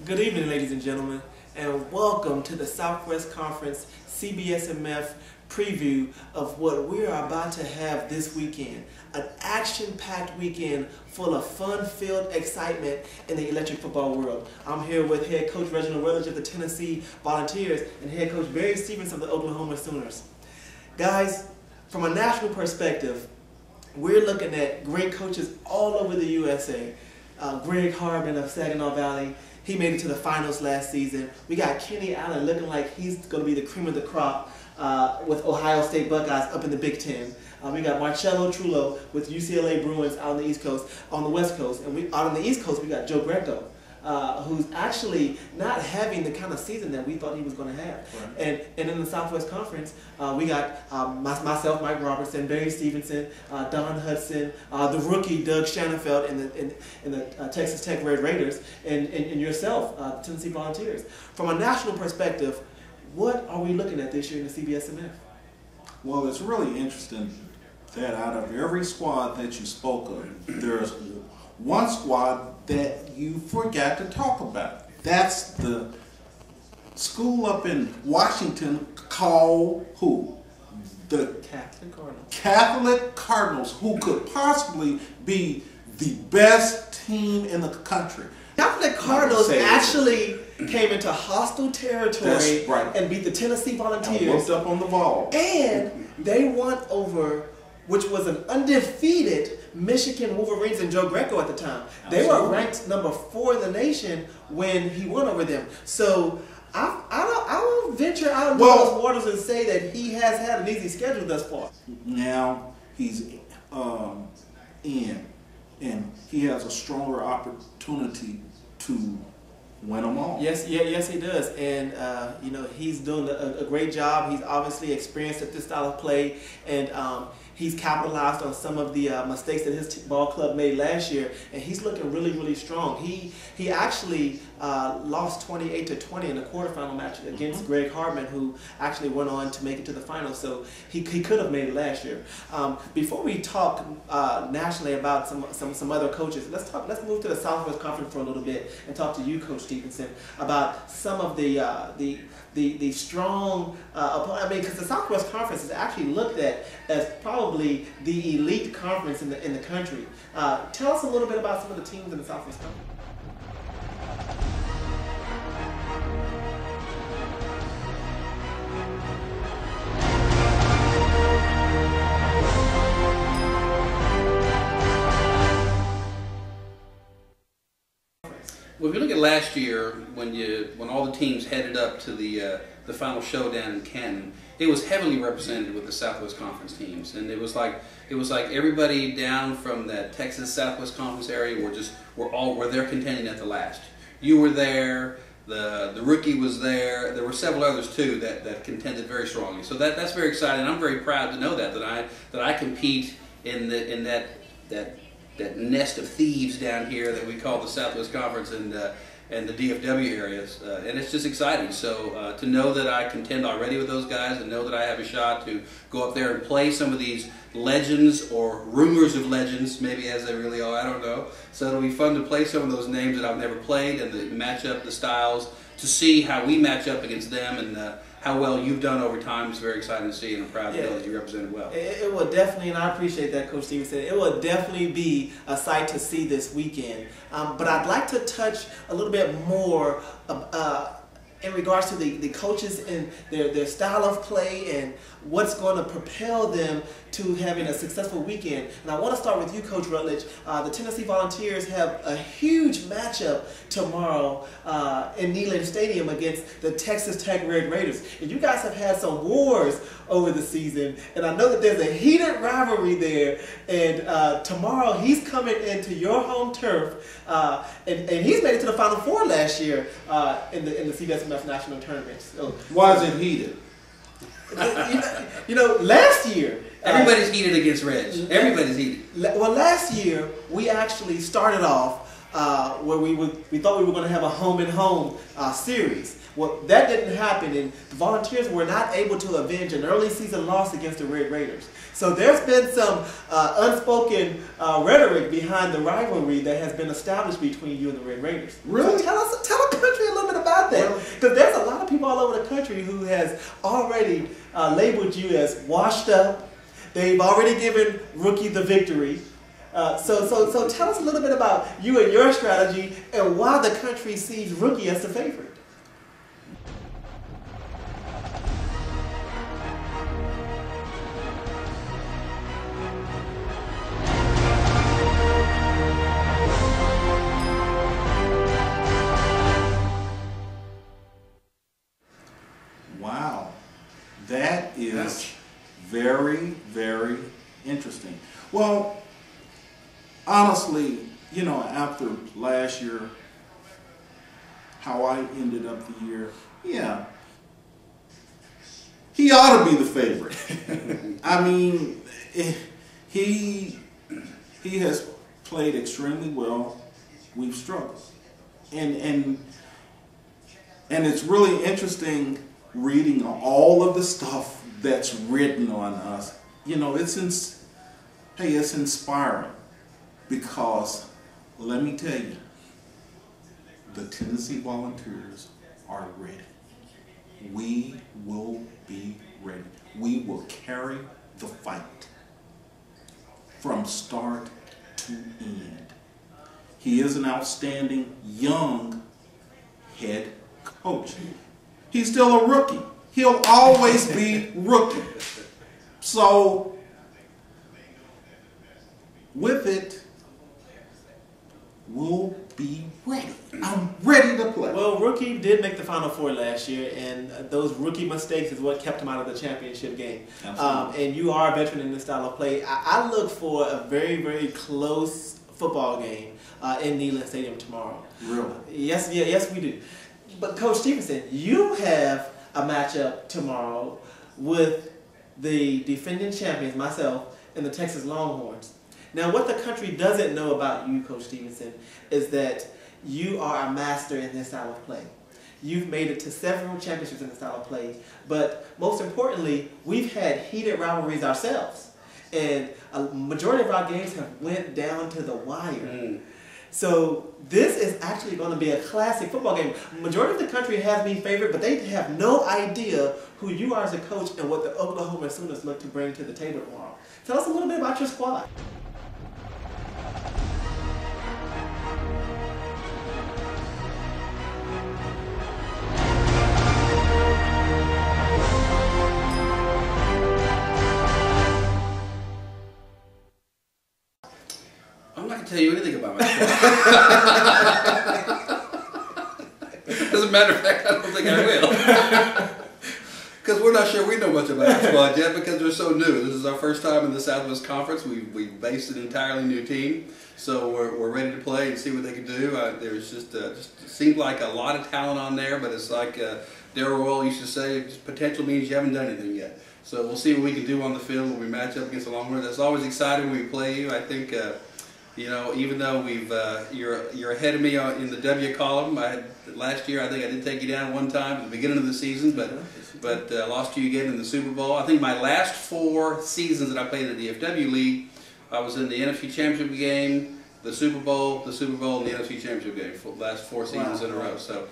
Good evening, ladies and gentlemen, and welcome to the Southwest Conference CBSMF preview of what we are about to have this weekend. An action-packed weekend full of fun-filled excitement in the electric football world. I'm here with head coach Reginald Rutledge of the Tennessee Volunteers and head coach Barry Stevens of the Oklahoma Sooners. Guys, from a national perspective, we're looking at great coaches all over the USA. Greg Harmon of Saginaw Valley, he made it to the finals last season. We got Kenny Allen looking like he's going to be the cream of the crop with Ohio State Buckeyes up in the Big Ten. We got Marcello Trullo with UCLA Bruins out on the East Coast, on the West Coast, and out on the East Coast we got Joe Greco, who's actually not having the kind of season that we thought he was going to have. Right. And in the Southwest Conference, we got myself, Mike Robertson, Barry Stevenson, Don Hudson, the rookie Doug Shanafelt in the Texas Tech Red Raiders, and yourself, the Tennessee Volunteers. From a national perspective, what are we looking at this year in the CBSMF? Well, it's really interesting that out of every squad that you spoke of, there's one squad that you forgot to talk about. That's the school up in Washington called who? The Catholic Cardinals. Catholic Cardinals, who could possibly be the best team in the country. Catholic Cardinals actually came into hostile territory and beat the Tennessee Volunteers. I looked up on the ball. And they won over, which was an undefeated Michigan Wolverines and Joe Greco at the time. Absolutely. They were ranked number 4 in the nation when he won over them. So I will venture out into those waters and say that he has had an easy schedule thus far. Now he's in, and he has a stronger opportunity to win them all. Yes, he does, and you know, he's doing a great job. He's obviously experienced at this style of play, and he's capitalized on some of the mistakes that his ball club made last year, and he's looking really, really strong. He actually lost 28-20 in the quarterfinal match against Greg Harmon, who actually went on to make it to the finals. So he could have made it last year. Before we talk nationally about some other coaches, let's move to the Southwest Conference for a little bit and talk to you, Coach Stevenson, about some of the strong opponents. I mean, because the Southwest Conference is actually looked at as probably the elite conference in the country. Tell us a little bit about some of the teams in the Southwest Conference. Well, if you look at last year, when all the teams headed up to the final showdown in Canton, it was heavily represented with the Southwest Conference teams, and it was like everybody down from that Texas Southwest Conference area were there contending at the last. You were there, the rookie was there. There were several others too that contended very strongly. So that's very exciting. I'm very proud to know that I compete in that nest of thieves down here that we call the Southwest Conference and the DFW areas, and it's just exciting. So to know that I contend already with those guys and know that I have a shot to go up there and play some of these legends or rumors of legends, maybe as they really are, I don't know. So it'll be fun to play some of those names that I've never played and match up the styles to see how we match up against them and how well you've done over time. It's very exciting to see, and I'm proud to know that you represented well. It will definitely, and I appreciate that, Coach Stevenson, it will definitely be a sight to see this weekend. But I'd like to touch a little bit more in regards to the coaches and their style of play and what's going to propel them to having a successful weekend. And I want to start with you, Coach Rutledge. The Tennessee Volunteers have a huge matchup tomorrow in Neyland Stadium against the Texas Tech Red Raiders. And you guys have had some wars over the season, and I know that there's a heated rivalry there. And tomorrow he's coming into your home turf, and he's made it to the Final Four last year in the CBSMF National Tournament. So, why is it heated? You know, last year everybody's heated against Reg. Everybody's heated. Well, last year we actually started off where we thought we were going to have a home and home series. Well, that didn't happen, and the Volunteers were not able to avenge an early season loss against the Red Raiders. So there's been some unspoken rhetoric behind the rivalry that has been established between you and the Red Raiders. Really? So tell the country a little bit about that, because there's a lot of people all over the country who has already labeled you as washed up. They've already given Rookie the victory. So tell us a little bit about you and your strategy and why the country sees Rookie as the favorite. Wow, that is very, very interesting. Well, honestly, you know, after last year, how I ended up the year, yeah, he ought to be the favorite. I mean, he has played extremely well. We've struggled, and it's really interesting reading all of the stuff that's written on us. You know, it's inspiring, because let me tell you, the Tennessee Volunteers are ready. We will be ready. We will carry the fight from start to end. He is an outstanding young head coach. He's still a rookie. He'll always be rookie. So, with it, we'll be ready. I'm ready to play. Well, Rookie did make the Final Four last year, and those rookie mistakes is what kept him out of the championship game. And you are a veteran in this style of play. I look for a very, very close football game in Neyland Stadium tomorrow. Really? Yes, we do. But Coach Stevenson, you have a matchup tomorrow with the defending champions, myself, and the Texas Longhorns. Now, what the country doesn't know about you, Coach Stevenson, is that you are a master in this style of play. You've made it to several championships in this style of play, but most importantly, we've had heated rivalries ourselves. And a majority of our games have went down to the wire. So this is actually going to be a classic football game. Majority of the country has me favored, but they have no idea who you are as a coach and what the Oklahoma Sooners look to bring to the table tomorrow. Tell us a little bit about your squad. I'm not going to tell you anything about my squad. As a matter of fact, I don't think I will. Because we're not sure we know much about our squad yet, because we're so new. This is our first time in the Southwest Conference. We based an entirely new team. So we're ready to play and see what they can do. There's just seems like a lot of talent on there, but it's like Darryl Royal used to say, potential means you haven't done anything yet. So we'll see what we can do on the field when we match up against the Longhorns. That's always exciting when we play you. I think, you know, even though you're ahead of me in the W column. Last year I think I did take you down one time at the beginning of the season, but lost to you again in the Super Bowl. I think my last 4 seasons that I played in the DFW League, I was in the NFC Championship game, the Super Bowl, and the NFC Championship game for the last 4 seasons in a row. So